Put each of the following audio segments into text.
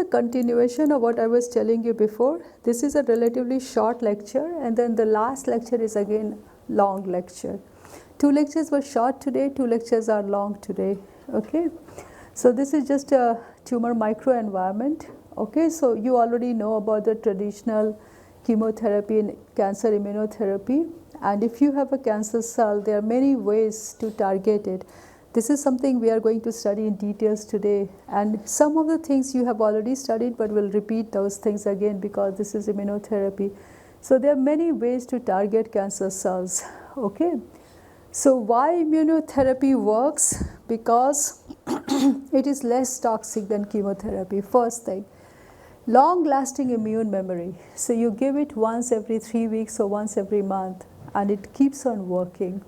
continuation of what I was telling you before. This is a relatively short lecture, and then the last lecture is again long lecture. 2 lectures were short today, 2 lectures are long today. Okay, so this is just a tumor microenvironment. Okay, so you already know about the traditional chemotherapy and cancer immunotherapy, and if you have a cancer cell, there are many ways to target it. This is something we are going to study in details today, and some of the things you have already studied, but we'll repeat those things again because this is immunotherapy. So there are many ways to target cancer cells. Okay, so why immunotherapy works? Because it is less toxic than chemotherapy. First thing, long lasting immune memory. So you give it once every 3 weeks or once every month, and it keeps on working.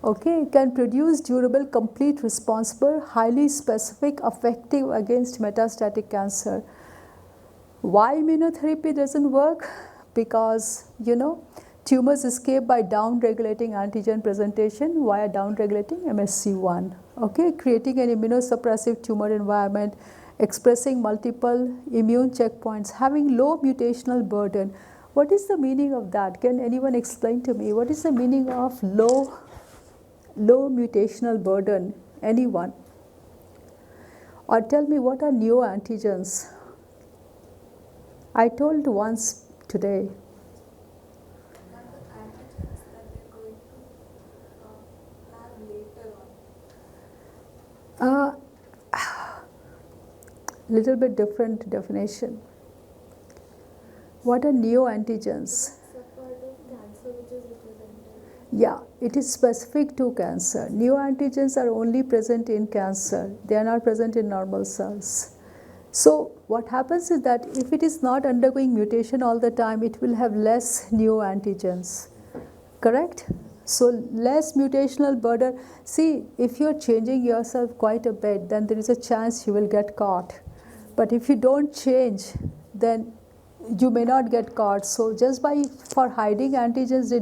Okay, it can produce durable, complete, responsible, highly specific, effective against metastatic cancer. Why immunotherapy doesn't work? Because, tumors escape by down-regulating antigen presentation via down-regulating MSC1. Okay, creating an immunosuppressive tumor environment, expressing multiple immune checkpoints, having low mutational burden. What is the meaning of that? Can anyone explain to me? What is the meaning of low mutational burden? Anyone? Or tell me, what are neoantigens? I told once today. Antigens that they're going to have later on. Little bit different definition. What are neoantigens? It's a part of cancer which is represented. Yeah, it is specific to cancer. Neoantigens are only present in cancer. They are not present in normal cells. So what happens is that if it is not undergoing mutation all the time, it will have less neoantigens. Correct? So less mutational burden. See, if you're changing yourself quite a bit, then there is a chance you will get caught. But if you don't change, then you may not get caught. So just for hiding antigens,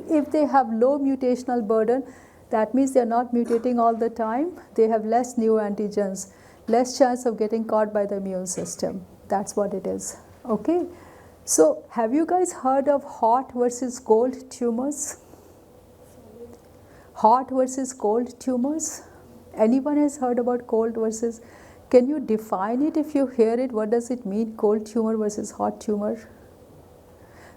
if they have low mutational burden, that means they are not mutating all the time. They have less neoantigens, less chance of getting caught by the immune system. That's what it is. Okay. So have you guys heard of hot versus cold tumors? Hot versus cold tumors? Anyone has heard about cold versus? Can you define it if you hear it? What does it mean, cold tumor versus hot tumor?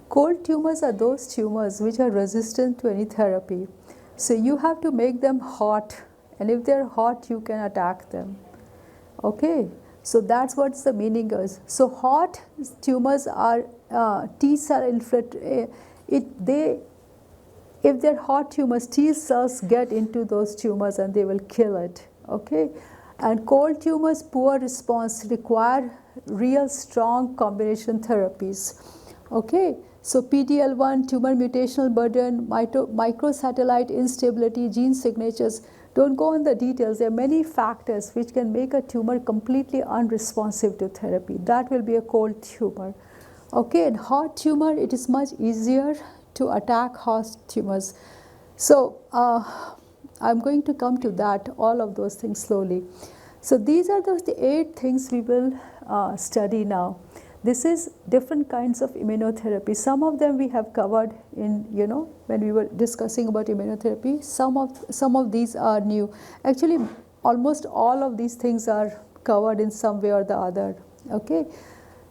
Cold tumors are those tumors which are resistant to any therapy. So you have to make them hot, and if they're hot, you can attack them. Okay, so that's what the meaning is. So hot tumors are T cell infiltrate. If they're hot tumors, T cells get into those tumors and they will kill it. Okay. And cold tumors, poor response, require real strong combination therapies. Okay, so PD-L1, tumor mutational burden, microsatellite instability, gene signatures. Don't go on the details. There are many factors which can make a tumor completely unresponsive to therapy. That will be a cold tumor. Okay, and hot tumor, it is much easier to attack hot tumors. So, I'm going to come to that, all of those things slowly. So these are the 8 things we will study now. This is different kinds of immunotherapy. Some of them we have covered in, when we were discussing about immunotherapy. Some of these are new. Actually, almost all of these things are covered in some way or the other. Okay.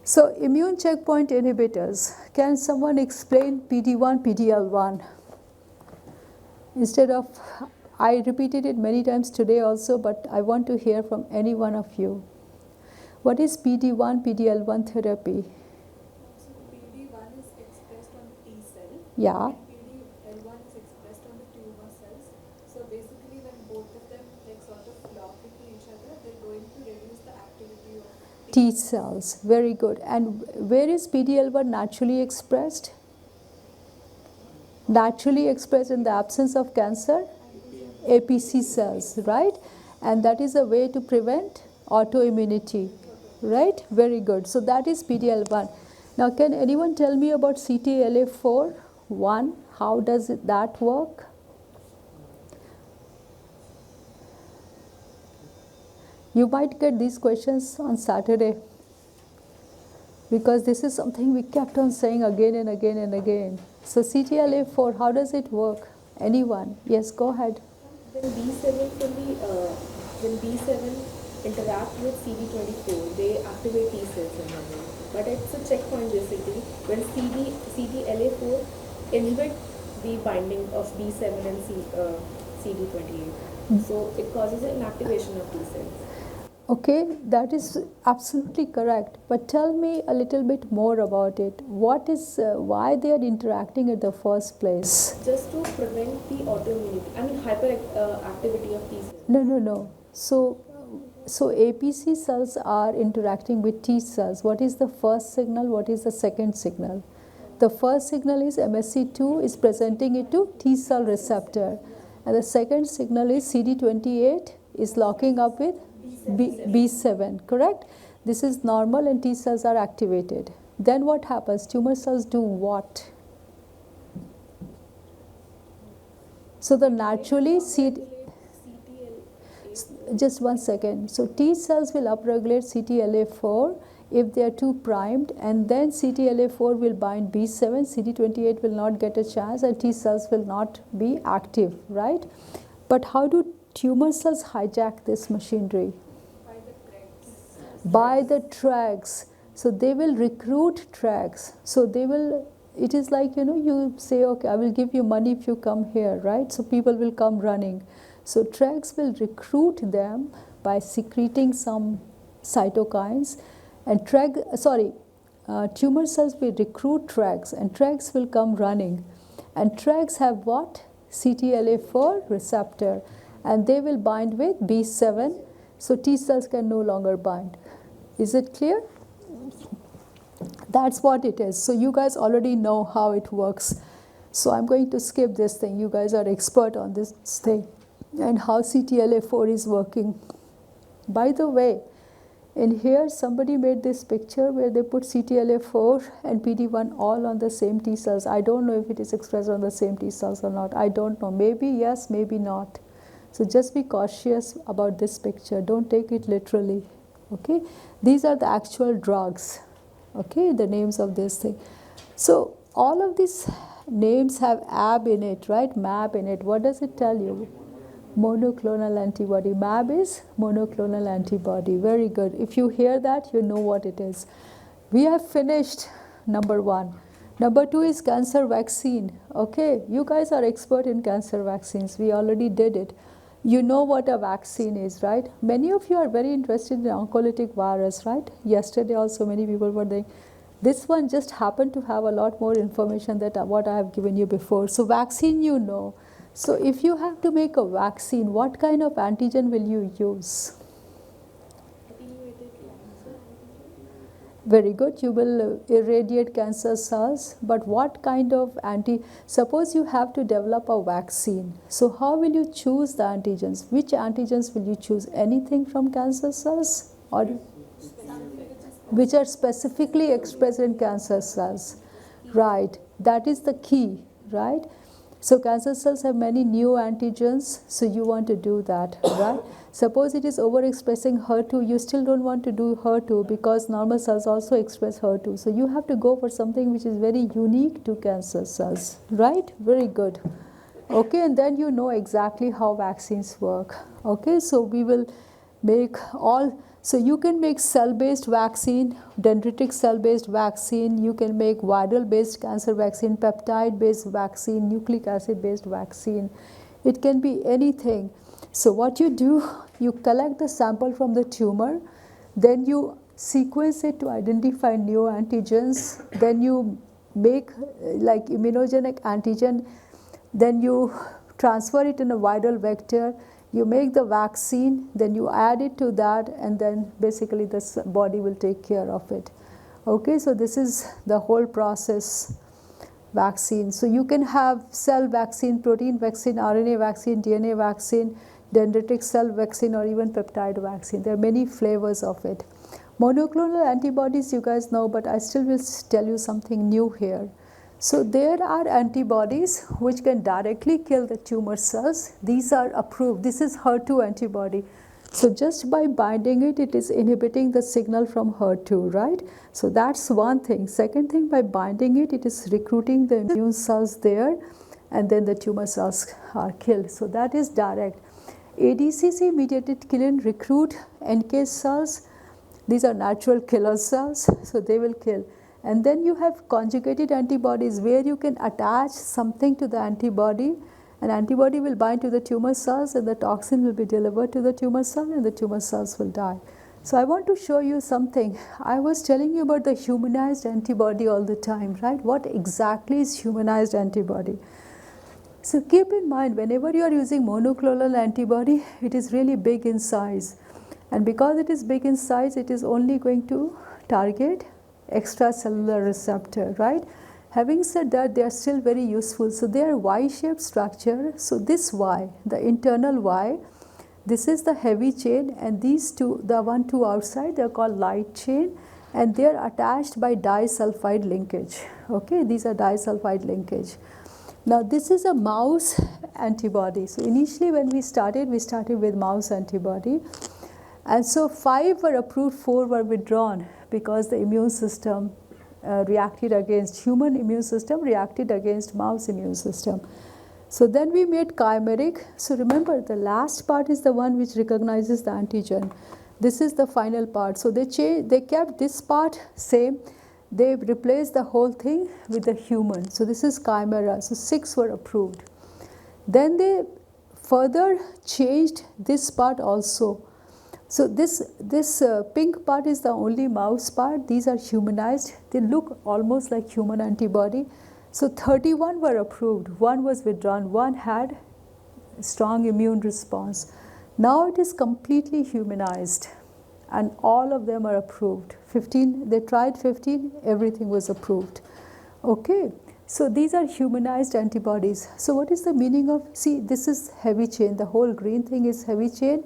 So immune checkpoint inhibitors. Can someone explain PD-1, PD-L1? Instead of, I repeated it many times today also, but I want to hear from any one of you. What is PD-1, PD-L1 therapy? So PD-1 is expressed on the T cell. Yeah. And PD-L1 is expressed on the tumor cells. So basically when both of them sort of lock into each other, they're going to reduce the activity of T cells. Very good. And where is PD-L1 naturally expressed? Naturally expressed in the absence of cancer? APC cells, right? And that is a way to prevent autoimmunity, right? Very good. So that is PD-L1. Now, can anyone tell me about CTLA-4? 1, how does that work? You might get these questions on Saturday. because this is something we kept on saying again and again and again. So CTLA4, how does it work? Anyone? Yes, go ahead. When B7 interact with CD24, they activate T cells in the brain. But it's a checkpoint basically. When CTLA4 inhibit the binding of B7 and CD28, so it causes an inactivation of T cells. Okay, that is absolutely correct. But tell me a little bit more about it. What is, why they are interacting in the first place? Just to prevent the autoimmunity, hyperactivity of T cells. No. So APC cells are interacting with T cells. What is the first signal? What is the second signal? The first signal is MSC2 is presenting it to T cell receptor. And the second signal is CD28 is locking up with B7, correct? This is normal and T cells are activated. Then what happens? Tumor cells do what? So the naturally just one second. So T cells will upregulate CTLA4 if they are too primed, and then CTLA4 will bind B7, CD28 will not get a chance, and T cells will not be active, right? But how do tumor cells hijack this machinery? By the tracks. So they will recruit tracks. So they will, it is like, you say, okay, I will give you money if you come here, right? So people will come running. So tracks will recruit them by secreting some cytokines, and tumor cells will recruit tracks, and tracks will come running. And tracks have what? CTLA4 receptor, and they will bind with B7, so T cells can no longer bind. Is it clear? That's what it is. So you guys already know how it works. So I'm going to skip this thing. You guys are expert on this thing and how CTLA4 is working. By the way, in here somebody made this picture where they put CTLA4 and PD1 all on the same T cells. I don't know if it is expressed on the same T cells or not. I don't know. Maybe yes, maybe not. So just be cautious about this picture. Don't take it literally. Okay, these are the actual drugs. Okay, the names of this thing. So all of these names have AB in it, right? MAB in it. What does it tell you? Monoclonal antibody. MAB is monoclonal antibody. Very good. If you hear that, you know what it is. We have finished number 1. Number 2 is cancer vaccine. Okay, you guys are expert in cancer vaccines. We already did it. You know what a vaccine is, right? Many of you are very interested in oncolytic virus, right? Yesterday also many people were there. This one just happened to have a lot more information than what I have given you before. So vaccine, you know. So if you have to make a vaccine, what kind of antigen will you use? Very good. You will irradiate cancer cells, but what kind of suppose you have to develop a vaccine. So how will you choose the antigens? Which antigens will you choose? Anything from cancer cells, or which are specifically expressed in cancer cells? Right. That is the key, right? So cancer cells have many new antigens, so you want to do that, right? Suppose it is overexpressing HER2, you still don't want to do HER2 because normal cells also express HER2. So you have to go for something which is very unique to cancer cells, right? Very good. Okay, and then you know exactly how vaccines work. Okay, so we will make so you can make cell-based vaccine, dendritic cell-based vaccine, you can make viral-based cancer vaccine, peptide-based vaccine, nucleic acid-based vaccine. It can be anything. So what you do, you collect the sample from the tumor, then you sequence it to identify new antigens, then you make like immunogenic antigen, then you transfer it in a viral vector, you make the vaccine, then you add it to that, and then basically the body will take care of it. Okay, so this is the whole process. Vaccine. So you can have cell vaccine, protein vaccine, RNA vaccine, DNA vaccine, dendritic cell vaccine, or even peptide vaccine. There are many flavors of it. Monoclonal antibodies you guys know, but I still will tell you something new here. So there are antibodies which can directly kill the tumor cells. These are approved. This is HER2 antibody. So just by binding it, it is inhibiting the signal from HER2, right? So that's one thing. Second thing, by binding it, it is recruiting the immune cells there, and then the tumor cells are killed. So that is direct. ADCC mediated killing recruit NK cells. These are natural killer cells, so they will kill. And then you have conjugated antibodies where you can attach something to the antibody. An antibody will bind to the tumor cells and the toxin will be delivered to the tumor cell and the tumor cells will die. So I want to show you something. I was telling you about the humanized antibody all the time, right? What exactly is humanized antibody? So keep in mind, whenever you are using monoclonal antibody, it is really big in size. And because it is big in size, it is only going to target extracellular receptor, right? Having said that, they are still very useful. So they are Y-shaped structure. So this Y, the internal Y, this is the heavy chain, and these two, the 1, 2 outside, they are called light chain, and they are attached by disulfide linkage. Okay, these are disulfide linkage. Now this is a mouse antibody. So initially when we started with mouse antibody. And so 5 were approved, 4 were withdrawn because the immune system reacted against, human immune system reacted against mouse immune system. So then we made chimeric. So remember, the last part is the one which recognizes the antigen. This is the final part. So they kept this part same. They replaced the whole thing with the human. So this is chimera. So 6 were approved. Then they further changed this part also. So this pink part is the only mouse part. These are humanized. They look almost like human antibody. So 31 were approved. 1 was withdrawn. 1 had strong immune response. Now it is completely humanized, and all of them are approved. 15, they tried 15, everything was approved. Okay, so these are humanized antibodies. So what is the meaning of, see, this is heavy chain. The whole green thing is heavy chain.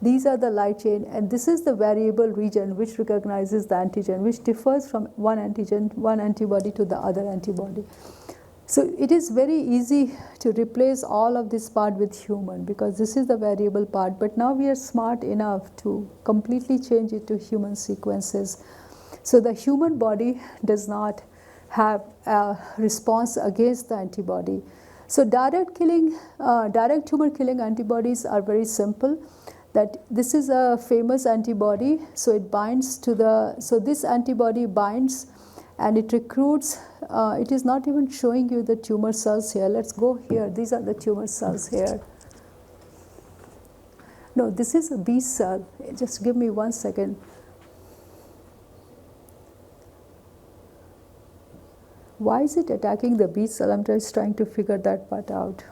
These are the light chain, and this is the variable region which recognizes the antigen, which differs from one antigen, one antibody to the other antibody. So it is very easy to replace all of this part with human because this is the variable part. But now we are smart enough to completely change it to human sequences. So the human body does not have a response against the antibody. So direct tumor killing antibodies are very simple. That this is a famous antibody, so it binds to the, so this antibody binds and it recruits, it is not even showing you the tumor cells here. Let's go here, these are the tumor cells here. No, this is a B cell, just give me 1 second. Why is it attacking the B cell? I'm just trying to figure that part out.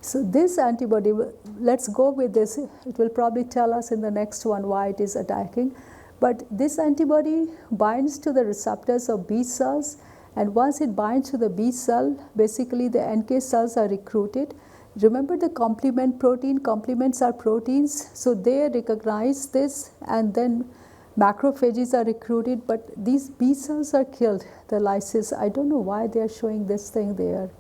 So this antibody, let's go with this. It will probably tell us in the next one why it is attacking. But this antibody binds to the receptors of B cells, and once it binds to the B cell, basically the NK cells are recruited. Remember the complement protein, complements are proteins, so they recognize this, and then macrophages are recruited, but these B cells are killed, the lysis. I don't know why they are showing this thing there.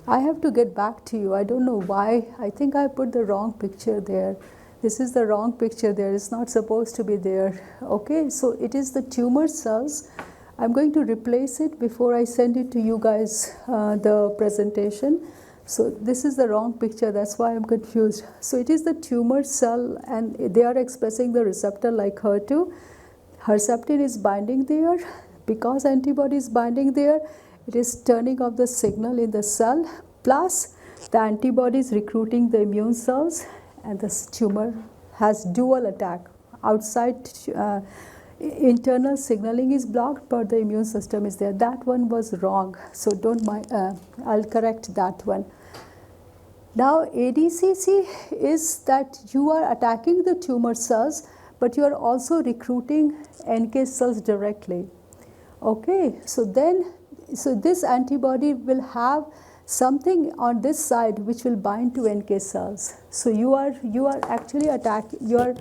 I have to get back to you. I don't know why. I think I put the wrong picture there. This is the wrong picture there. It's not supposed to be there. Okay, so it is the tumor cells. I'm going to replace it before I send it to you guys, the presentation. So this is the wrong picture. That's why I'm confused. So it is the tumor cell, and they are expressing the receptor like HER2. Herceptin is binding there. Because antibody is binding there, it is turning off the signal in the cell, plus the antibody is recruiting the immune cells, and this tumor has dual attack. Outside internal signaling is blocked, but the immune system is there. That one was wrong, so don't mind, I'll correct that one. Now ADCC is that you are attacking the tumor cells, but you are also recruiting NK cells directly. Okay, so this antibody will have something on this side which will bind to NK cells. So you are actually attacking, you are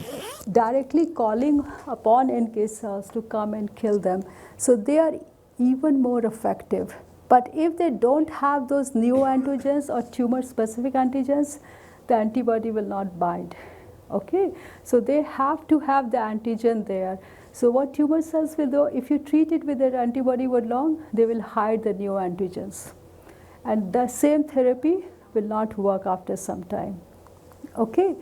directly calling upon NK cells to come and kill them. So they are even more effective. But if they don't have those neoantigens or tumor-specific antigens, the antibody will not bind. Okay, so they have to have the antigen there. So what tumor cells will do, if you treat it with their antibody for long, they will hide the neoantigens. And the same therapy will not work after some time. Okay,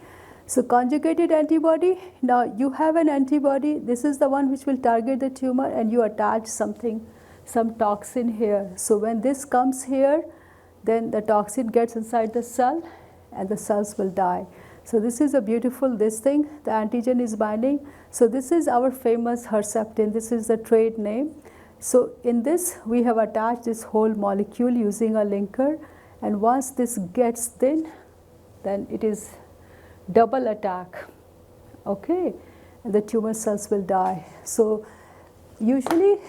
so conjugated antibody, now you have an antibody, this is the one which will target the tumor, and you attach something, some toxin here. So when this comes here, then the toxin gets inside the cell and the cells will die. So this is a beautiful this thing, the antigen is binding. So this is our famous Herceptin, this is the trade name. So in this we have attached this whole molecule using a linker, and once this gets thin, then it is double attack, okay, and the tumor cells will die. So usually,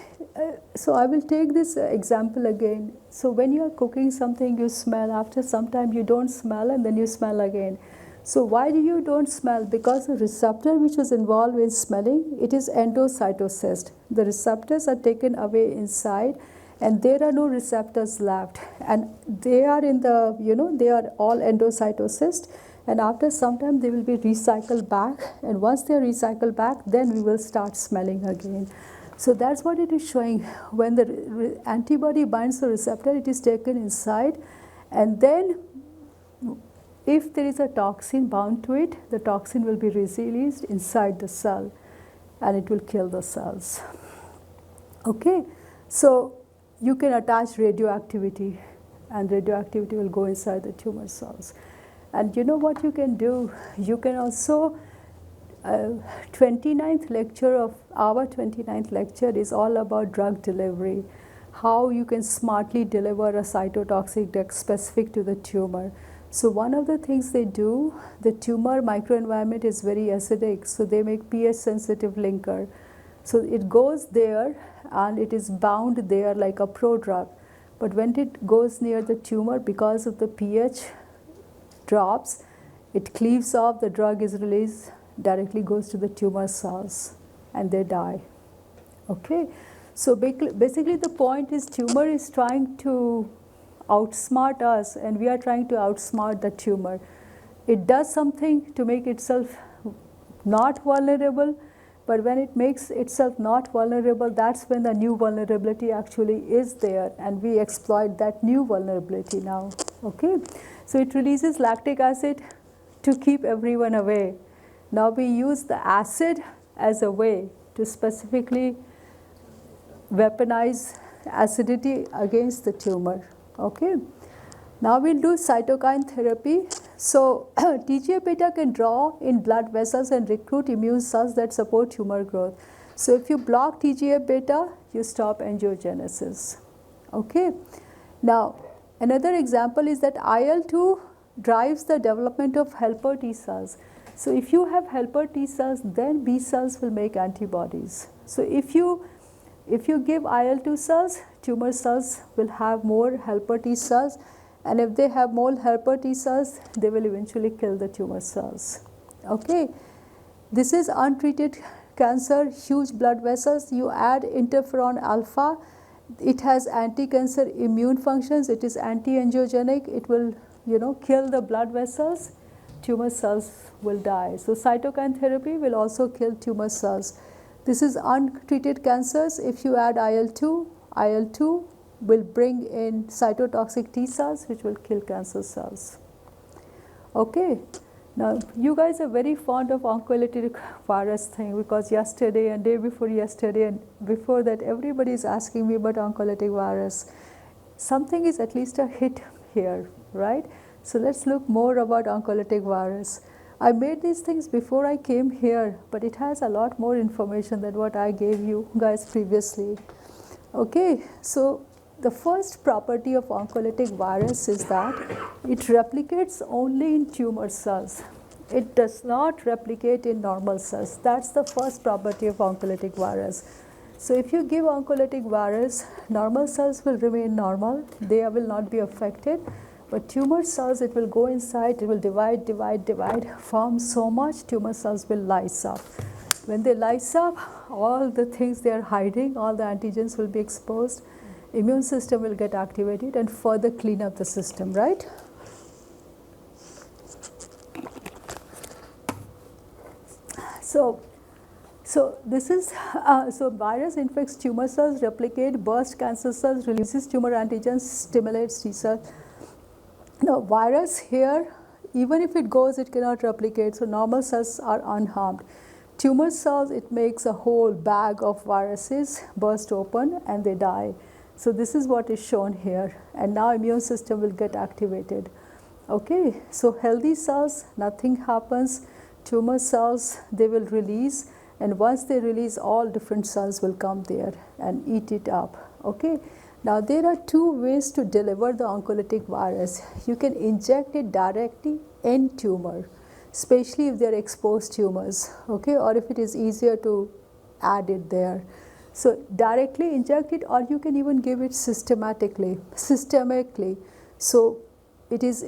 so I will take this example again. So when you are cooking something, you smell, after some time you don't smell, and then you smell again. So why do you don't smell? Because the receptor which is involved in smelling, it is endocytosis. The receptors are taken away inside, and there are no receptors left, and they are in the, they are all endocytosis, and after some time they will be recycled back, and once they are recycled back, then we will start smelling again. So that's what it is showing. When the antibody binds the receptor, it is taken inside, and then if there is a toxin bound to it, the toxin will be released inside the cell, and it will kill the cells. Okay, so you can attach radioactivity, and radioactivity will go inside the tumor cells. And you know what you can do? You can also, 29th lecture of our 29th lecture is all about drug delivery, how you can smartly deliver a cytotoxic drug specific to the tumor. So one of the things they do, the tumor microenvironment is very acidic, so they make pH sensitive linker. So it goes there and it is bound there like a prodrug. But when it goes near the tumor, because of the pH drops, it cleaves off, the drug is released, directly goes to the tumor cells, and they die. Okay, so basically the point is tumor is trying to outsmart us, and we are trying to outsmart the tumor. It does something to make itself not vulnerable, but when it makes itself not vulnerable, that's when the new vulnerability actually is there, and we exploit that new vulnerability now. Okay, so it releases lactic acid to keep everyone away. Now we use the acid as a way to specifically weaponize acidity against the tumor. Okay, now we'll do cytokine therapy. So TGF-beta can draw in blood vessels and recruit immune cells that support tumor growth. So if you block TGF-beta, you stop angiogenesis. Okay, now another example is that IL-2 drives the development of helper T cells. So if you have helper T cells, then B cells will make antibodies. So if you give IL-2 cells, tumor cells will have more helper T cells, and if they have more helper T cells, they will eventually kill the tumor cells. Okay, this is untreated cancer, huge blood vessels. You add interferon alpha, it has anti-cancer immune functions, it is anti-angiogenic, it will kill the blood vessels, tumor cells will die. So cytokine therapy will also kill tumor cells. This is untreated cancers. If you add IL-2 will bring in cytotoxic T cells which will kill cancer cells. Okay, now you guys are very fond of oncolytic virus thing, because yesterday and day before yesterday and before that everybody is asking me about oncolytic virus. Something is at least a hit here, right? So let's look more about oncolytic virus. I made these things before I came here, but it has a lot more information than what I gave you guys previously. Okay, so the first property of oncolytic virus is that it replicates only in tumor cells. It does not replicate in normal cells. That's the first property of oncolytic virus. So if you give oncolytic virus, normal cells will remain normal, they will not be affected. But tumor cells, it will go inside, it will divide, form so much, tumor cells will lyse up. When they lyse up, all the things they are hiding, all the antigens will be exposed, immune system will get activated and further clean up the system, right? So this is so virus infects tumor cells, replicate, burst cancer cells, releases tumor antigens, stimulates T cells. Now virus here, even if it goes, it cannot replicate. So normal cells are unharmed. Tumor cells, it makes a whole bag of viruses burst open and they die. So this is what is shown here, and now immune system will get activated. Okay, so healthy cells, nothing happens. Tumor cells, they will release, and once they release, all different cells will come there and eat it up. Okay, now there are two ways to deliver the oncolytic virus. You can inject it directly in tumor, especially if they are exposed tumors, okay, or if it is easier to add it there. So directly inject it, or you can even give it systemically. So it is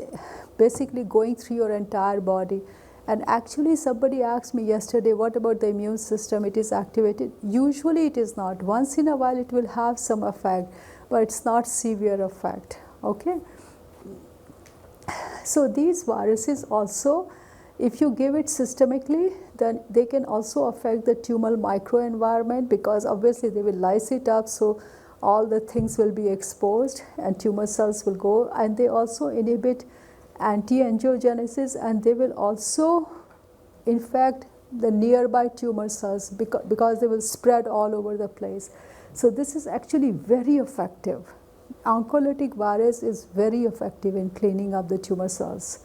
basically going through your entire body. And actually somebody asked me yesterday, what about the immune system? It is activated. Usually it is not. Once in a while it will have some effect, but it's not severe effect. Okay. So these viruses also, if you give it systemically, then they can also affect the tumor microenvironment, because obviously they will lyse it up, so all the things will be exposed and tumor cells will go, and they also inhibit anti-angiogenesis, and they will also infect the nearby tumor cells because they will spread all over the place. So this is actually very effective. Oncolytic virus is very effective in cleaning up the tumor cells.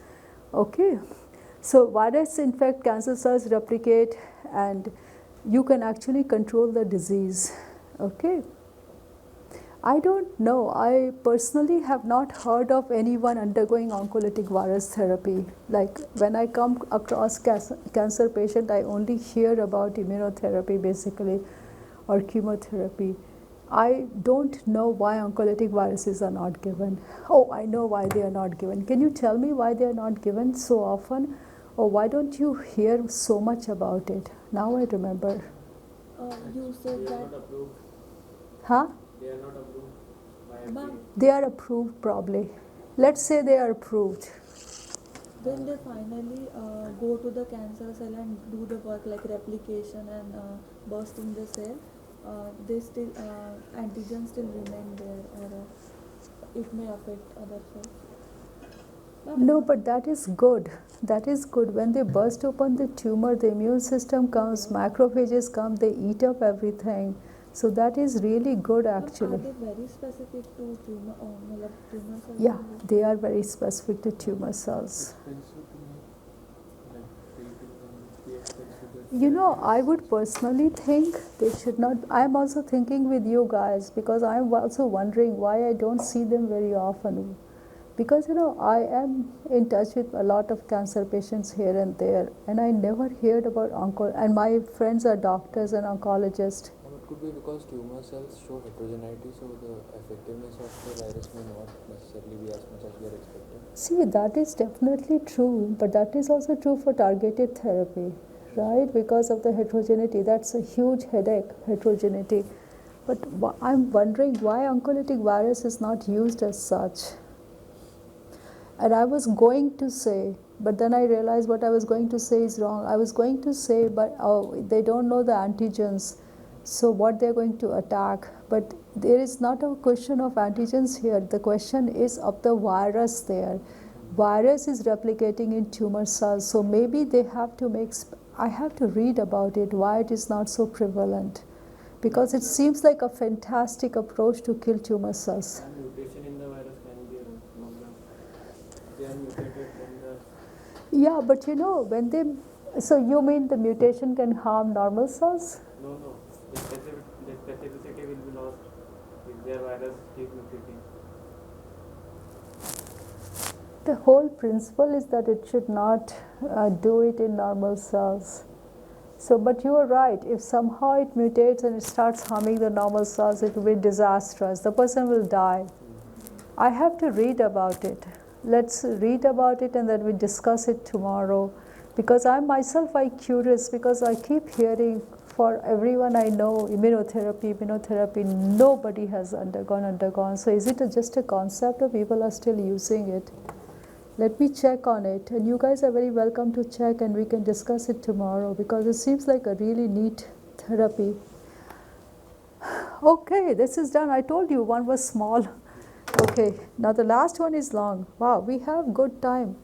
Okay. So virus infect cancer cells, replicate, and you can actually control the disease. Okay. I don't know. I personally have not heard of anyone undergoing oncolytic virus therapy. Like when I come across cancer patient, I only hear about immunotherapy basically, or chemotherapy. I don't know why oncolytic viruses are not given. Oh, I know why they are not given. Can you tell me why they are not given so often? Or why don't you hear so much about it? Now I remember. You said that. Huh? They are not approved by Ma'am, FDA. They are approved probably. Let's say they are approved. when they finally go to the cancer cell and do the work like replication and bursting the cell, they still antigens still remain there, or it may affect other cells. No, but that is good. That is good. When they burst open the tumor, the immune system comes, macrophages come, they eat up everything. So that is really good actually. Are they very specific to tumor, tumor cells? Yeah, they are very specific to tumor cells. Expensive to make, like treating them, be expensive. You know, I would personally think they should not. I'm also thinking with you guys, because I'm also wondering why I don't see them very often. Because I am in touch with a lot of cancer patients here and there, and I never heard about and my friends are doctors and oncologists. It could be because tumor cells show heterogeneity, so the effectiveness of the virus may not necessarily be as much as we are expecting. See, that is definitely true, but that is also true for targeted therapy, right? Because of the heterogeneity, that's a huge headache, heterogeneity. But I'm wondering why oncolytic virus is not used as such. And I was going to say, but then I realized what I was going to say is wrong. I was going to say, but they don't know the antigens, so what they're going to attack. But there is not a question of antigens here. The question is of the virus there. Virus is replicating in tumor cells, so maybe they have to make, I have to read about it, why it is not so prevalent. Because it seems like a fantastic approach to kill tumor cells. And mutation in the virus can be a problem. They are mutated in the... Yeah, but when they, so you mean the mutation can harm normal cells? No, the specificity will be lost if their virus keep mutating. The whole principle is that it should not do it in normal cells. So, but you are right, if somehow it mutates and it starts harming the normal cells, it will be disastrous. The person will die. I have to read about it. Let's read about it and then we discuss it tomorrow. Because I'm curious, because I keep hearing for everyone I know, immunotherapy, nobody has undergone. So is it just a concept or people are still using it? Let me check on it, and you guys are very welcome to check, and we can discuss it tomorrow because it seems like a really neat therapy. Okay, this is done. I told you one was small. Okay, now the last one is long. Wow, we have good time.